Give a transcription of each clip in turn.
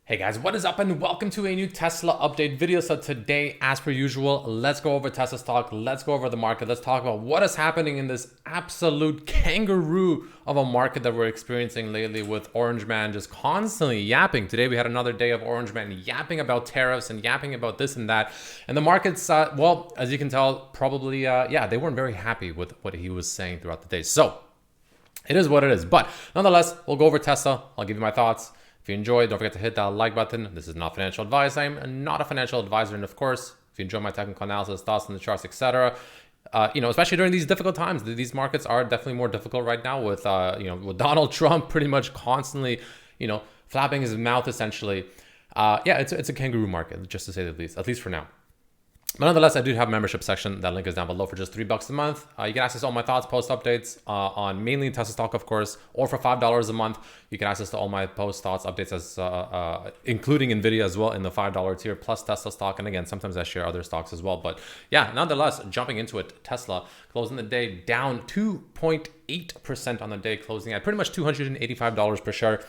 Hey guys, what is up and welcome to a new Tesla update video. So today, as per usual, let's go over Tesla stock, let's go over the market, let's talk about what is happening in this absolute kangaroo of a market that we're experiencing lately with Orange Man just constantly yapping. Today we had another day of Orange Man yapping about tariffs and yapping about this and that. And the markets, well, as you can tell, probably, yeah, they weren't very happy with what he was saying throughout the day. So it is what it is. But nonetheless, we'll go over Tesla. I'll give you my thoughts. If you enjoyed, don't forget to hit that like button. This is not financial advice. I'm not a financial advisor. And of course, if you enjoy my technical analysis, thoughts on the charts, etc., especially during these difficult times, these markets are definitely more difficult right now with, with Donald Trump pretty much constantly, flapping his mouth essentially. Yeah, it's a kangaroo market, just to say the least, at least for now. But nonetheless, I do have a membership section. That link is down below for just $3 a month. You can access all my thoughts, post updates on mainly Tesla stock, of course, or for $5 a month, you can access to all my post thoughts, updates, as including NVIDIA as well in the $5 tier, plus Tesla stock. And again, sometimes I share other stocks as well. But yeah, nonetheless, jumping into it, Tesla closing the day down 2.8% on the day, closing at pretty much $285 per share.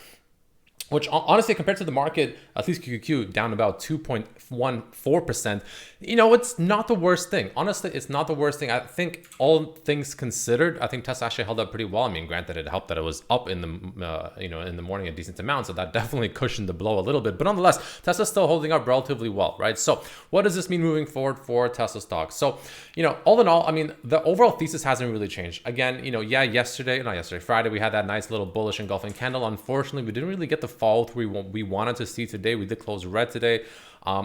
Which honestly, compared to the market, at least QQQ, down about 2.14%, it's not the worst thing. Honestly, it's not the worst thing. I think all things considered, I think Tesla actually held up pretty well. I mean, granted, it helped that it was up in the, in the morning a decent amount. So that definitely cushioned the blow a little bit. But nonetheless, Tesla's still holding up relatively well, right? So what does this mean moving forward for Tesla stock? So, all in all, I mean, the overall thesis hasn't really changed. Again, Friday, we had that nice little bullish engulfing candle. Unfortunately, we didn't really get the fall through we wanted to see today. We did close red today.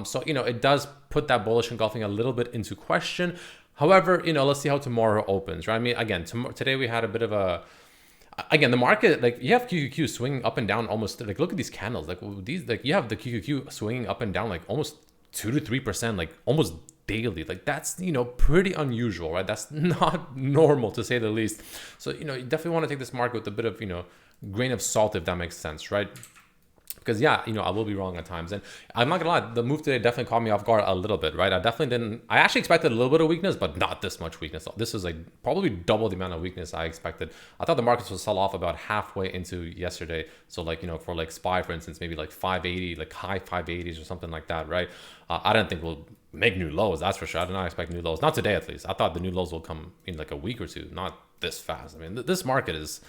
So, it does put that bullish engulfing a little bit into question. However, let's see how tomorrow opens, right? I mean, again, today we had a bit of the market, like you have QQQ swinging up and down almost, like look at these candles, like these, like you have the QQQ swinging up and down like almost 2 to 3%, like almost daily. Like that's, pretty unusual, right? That's not normal to say the least. So, you definitely want to take this market with a bit of, grain of salt, if that makes sense, right? Because yeah, I will be wrong at times. And I'm not gonna lie, the move today definitely caught me off guard a little bit, right? I actually expected a little bit of weakness, but not this much weakness. This is like probably double the amount of weakness I expected. I thought the markets would sell off about halfway into yesterday. So like, for like SPY, for instance, maybe like 580, like high 580s or something like that, right? I didn't think we'll make new lows, that's for sure. I did not expect new lows. Not today, at least. I thought the new lows will come in like a week or two, not this fast. I mean, this market is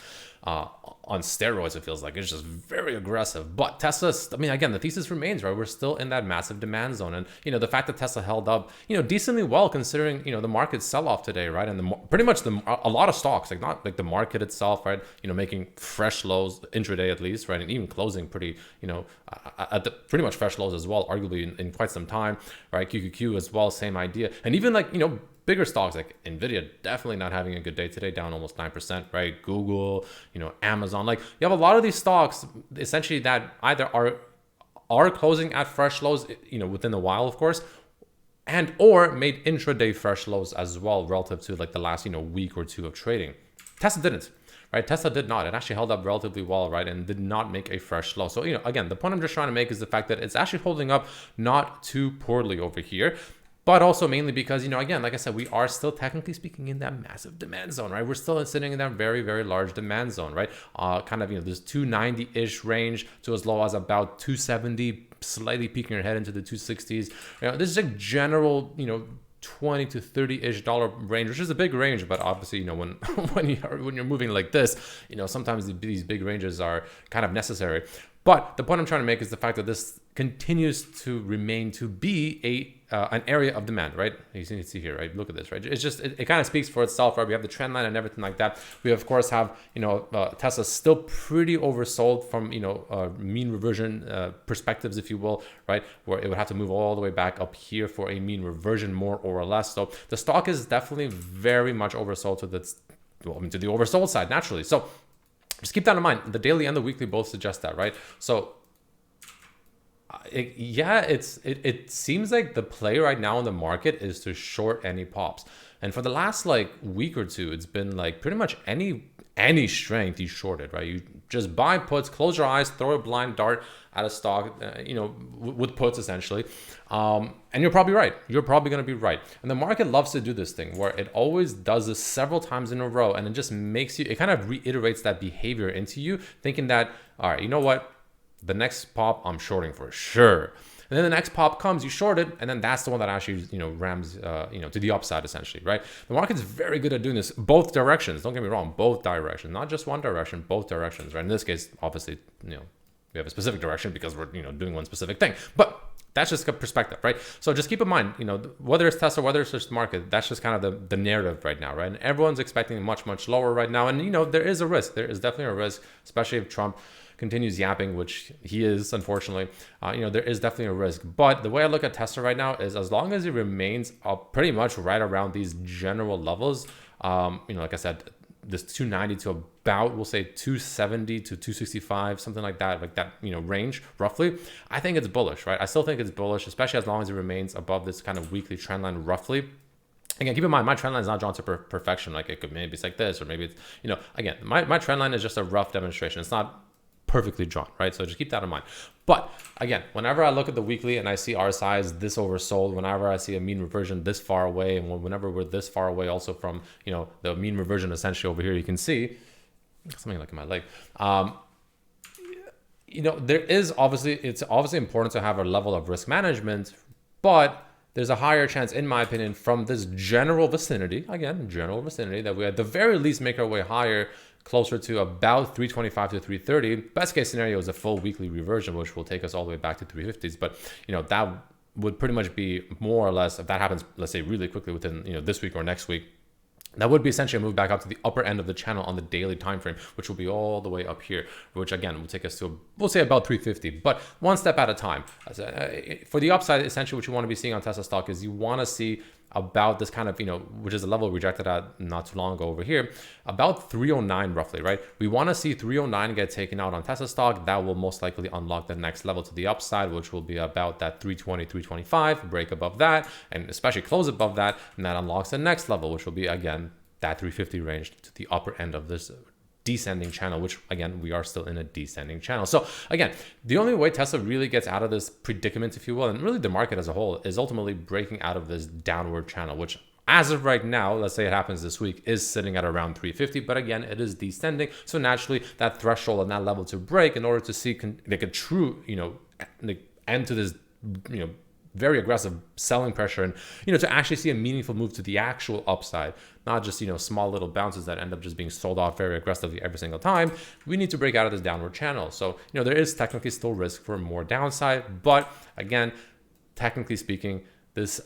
on steroids, it feels like. It's just very aggressive. But Tesla, I mean, again, the thesis remains, right? We're still in that massive demand zone. And, the fact that Tesla held up, decently well considering, the market sell-off today, right? And pretty much a lot of stocks, like not like the market itself, right? Making fresh lows, intraday at least, right? And even closing pretty, at the pretty much fresh lows as well, arguably in quite some time, right? QQQ as well, same idea. And even like, bigger stocks like NVIDIA definitely not having a good day today, down almost 9%, right? Google, Amazon, like you have a lot of these stocks essentially that either are closing at fresh lows, within a while, of course, and or made intraday fresh lows as well relative to like the last, week or two of trading. Tesla didn't. Right, Tesla did not. It actually held up relatively well, right, and did not make a fresh low. So, again, the point I'm just trying to make is the fact that it's actually holding up not too poorly over here. But also mainly because, again, like I said, we are still technically speaking in that massive demand zone, right? We're still sitting in that very, very large demand zone, right? Kind of, this 290-ish range to as low as about 270, slightly peeking your head into the 260s. This is a general, 20 to 30-ish dollar range, which is a big range, but obviously, when when you're moving like this, sometimes these big ranges are kind of necessary. But the point I'm trying to make is the fact that this continues to remain to be an area of demand, right? You can see here, right? Look at this, right? It's just, it kind of speaks for itself, right? We have the trend line and everything like that. We, of course, have, Tesla still pretty oversold from, mean reversion perspectives, if you will, right? Where it would have to move all the way back up here for a mean reversion, more or less. So the stock is definitely very much oversold to the oversold side, naturally. So just keep that in mind. The daily and the weekly both suggest that, right? So it seems like the play right now in the market is to short any pops. And for the last like week or two, it's been like pretty much any strength you shorted, right? You just buy puts, close your eyes, throw a blind dart at a stock, with puts essentially. And you're probably right. You're probably going to be right. And the market loves to do this thing where it always does this several times in a row. And it just makes you, it kind of reiterates that behavior into you thinking that, all right, you know what? The next pop, I'm shorting for sure. And then the next pop comes, you short it, and then that's the one that actually, rams, to the upside essentially, right? The market's very good at doing this both directions. Don't get me wrong, both directions, not just one direction, both directions, right? In this case, obviously, we have a specific direction because we're, doing one specific thing, but that's just a perspective, right? So just keep in mind, whether it's Tesla, whether it's just the market, that's just kind of the narrative right now, right? And everyone's expecting much, much lower right now. And, there is a risk. There is definitely a risk, especially if Trump continues yapping, which he is, unfortunately. There is definitely a risk. But the way I look at Tesla right now is as long as it remains pretty much right around these general levels, like I said, this 290 to about, we'll say 270 to 265, something like that range roughly. I think it's bullish, right? I still think it's bullish, especially as long as it remains above this kind of weekly trend line roughly. Again, keep in mind, my trend line is not drawn to perfection. Like it could, maybe it's like this, or maybe it's, again, my trend line is just a rough demonstration. It's not perfectly drawn, right? So just keep that in mind. But again, whenever I look at the weekly and I see RSI is this oversold, whenever I see a mean reversion this far away, and whenever we're this far away also from, the mean reversion essentially over here, you can see something like in my leg. There is it's obviously important to have a level of risk management, but there's a higher chance, in my opinion, from this general vicinity, that we at the very least make our way higher, closer to about 325 to 330. Best case scenario is a full weekly reversion, which will take us all the way back to 350s. But, that would pretty much be more or less, if that happens, let's say really quickly within, this week or next week, that would be essentially a move back up to the upper end of the channel on the daily time frame, which will be all the way up here, which again will take us to, we'll say about 350, but one step at a time. For the upside, essentially what you want to be seeing on Tesla stock is you want to see about this kind of, which is a level rejected at not too long ago over here, about 309 roughly, right? We want to see 309 get taken out on Tesla stock. That will most likely unlock the next level to the upside, which will be about that 320, 325, break above that, and especially close above that, and that unlocks the next level, which will be, again, that 350 range to the upper end of this descending channel, which again, we are still in a descending channel. So again, the only way Tesla really gets out of this predicament, if you will, and really the market as a whole, is ultimately breaking out of this downward channel, which as of right now, let's say it happens this week, is sitting at around 350, but again, it is descending. So naturally that threshold and that level to break in order to see like a true, end to this, very aggressive selling pressure, and to actually see a meaningful move to the actual upside, not just small little bounces that end up just being sold off very aggressively every single time. We need to break out of this downward channel. So there is technically still risk for more downside, but again, technically speaking, this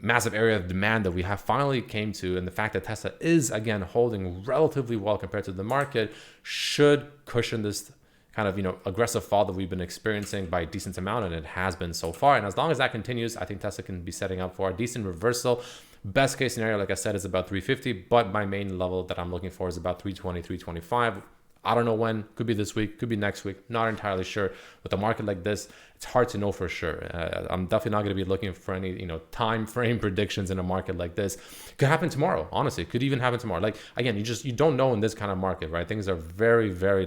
massive area of demand that we have finally came to, and the fact that Tesla is again holding relatively well compared to the market, should cushion this kind of aggressive fall that we've been experiencing by a decent amount, and it has been so far. And as long as that continues, I think Tesla can be setting up for a decent reversal. Best case scenario, like I said, is about 350, but my main level that I'm looking for is about 320, 325. I don't know when, could be this week, could be next week, not entirely sure. With a market like this, it's hard to know for sure. I'm definitely not going to be looking for any time frame predictions in a market like this. Could happen tomorrow, honestly. Could even happen tomorrow. Like again, you don't know in this kind of market, right? Things are very, very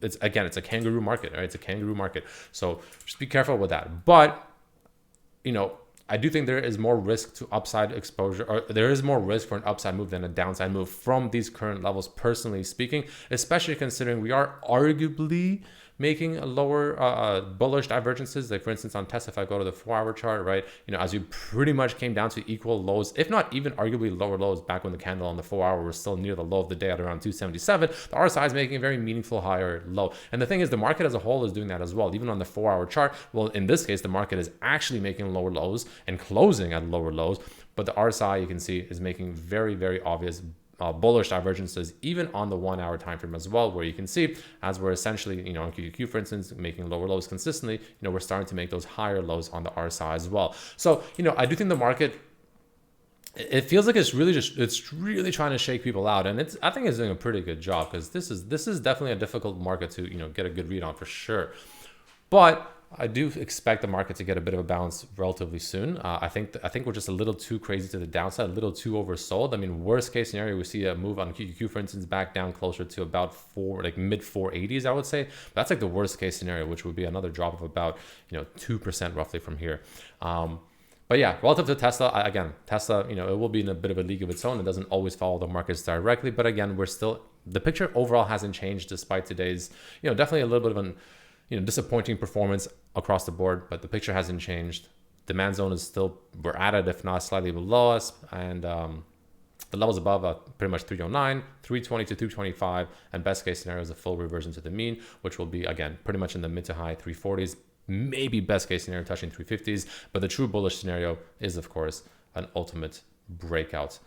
it's a kangaroo market, right? It's a kangaroo market. So just be careful with that. But, I do think there is more risk to upside exposure, or there is more risk for an upside move than a downside move from these current levels, personally speaking, especially considering we are arguably making a lower bullish divergences. Like for instance, on Tesla, if I go to the 4-hour chart, right, as you pretty much came down to equal lows, if not even arguably lower lows, back when the candle on the 4-hour was still near the low of the day at around 277, the RSI is making a very meaningful higher low. And the thing is, the market as a whole is doing that as well. Even on the 4-hour chart, well, in this case, the market is actually making lower lows and closing at lower lows, but the RSI, you can see, is making very, very obvious bullish divergences even on the 1-hour time frame as well, where you can see, as we're essentially on QQQ, for instance, making lower lows consistently, we're starting to make those higher lows on the RSI as well. So I do think the market, it feels like it's really trying to shake people out, and I think it's doing a pretty good job, because this is definitely a difficult market to get a good read on for sure. But I do expect the market to get a bit of a bounce relatively soon. I think we're just a little too crazy to the downside, a little too oversold. I mean, worst case scenario, we see a move on QQQ, for instance, back down closer to about mid 480s, I would say. But that's like the worst case scenario, which would be another drop of about 2% roughly from here. But yeah, relative to Tesla, again, Tesla, it will be in a bit of a league of its own. It doesn't always follow the markets directly, but again, the picture overall hasn't changed despite today's, definitely a little bit of an disappointing performance across the board, but the picture hasn't changed. Demand zone is still, we're at it, if not slightly below us. And the levels above are pretty much 309, 320 to 225. And best case scenario is a full reversion to the mean, which will be, again, pretty much in the mid to high 340s. Maybe best case scenario touching 350s. But the true bullish scenario is, of course, an ultimate breakout.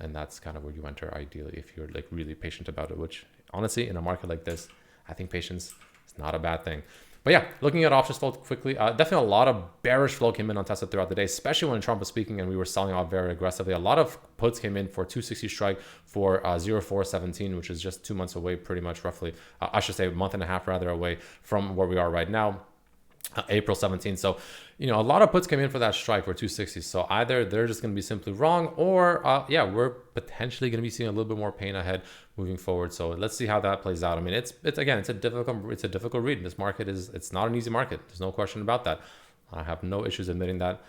And that's kind of where you enter ideally if you're like really patient about it, which honestly, in a market like this, I think patience is not a bad thing. But yeah, looking at options flow quickly, definitely a lot of bearish flow came in on Tesla throughout the day, especially when Trump was speaking and we were selling off very aggressively. A lot of puts came in for 260 strike for 0417, which is just 2 months away, pretty much roughly. I should say a month and a half rather away from where we are right now. April 17th. So, a lot of puts came in for that strike for 260. So either they're just going to be simply wrong or, we're potentially going to be seeing a little bit more pain ahead moving forward. So let's see how that plays out. I mean, it's a difficult read. This market it's not an easy market. There's no question about that. I have no issues admitting that.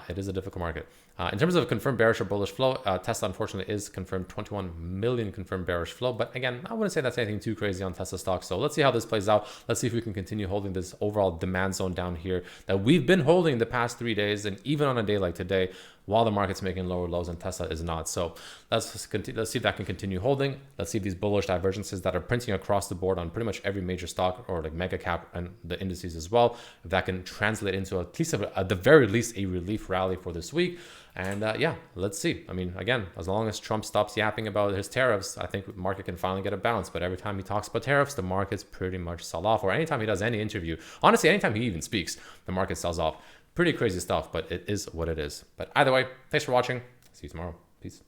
It is a difficult market. In terms of confirmed bearish or bullish flow, Tesla unfortunately is confirmed 21 million confirmed bearish flow. But again, I wouldn't say that's anything too crazy on Tesla stock. So let's see how this plays out. Let's see if we can continue holding this overall demand zone down here that we've been holding the past 3 days. And even on a day like today, while the market's making lower lows and Tesla is not. So let's see if that can continue holding. Let's see these bullish divergences that are printing across the board on pretty much every major stock or like mega cap and the indices as well. If that can translate into at the very least a relief rally for this week. And let's see. I mean, again, as long as Trump stops yapping about his tariffs, I think the market can finally get a bounce. But every time he talks about tariffs, the markets pretty much sell off. Or anytime he does any interview, honestly, anytime he even speaks, the market sells off. Pretty crazy stuff, but it is what it is. But either way, thanks for watching. See you tomorrow. Peace.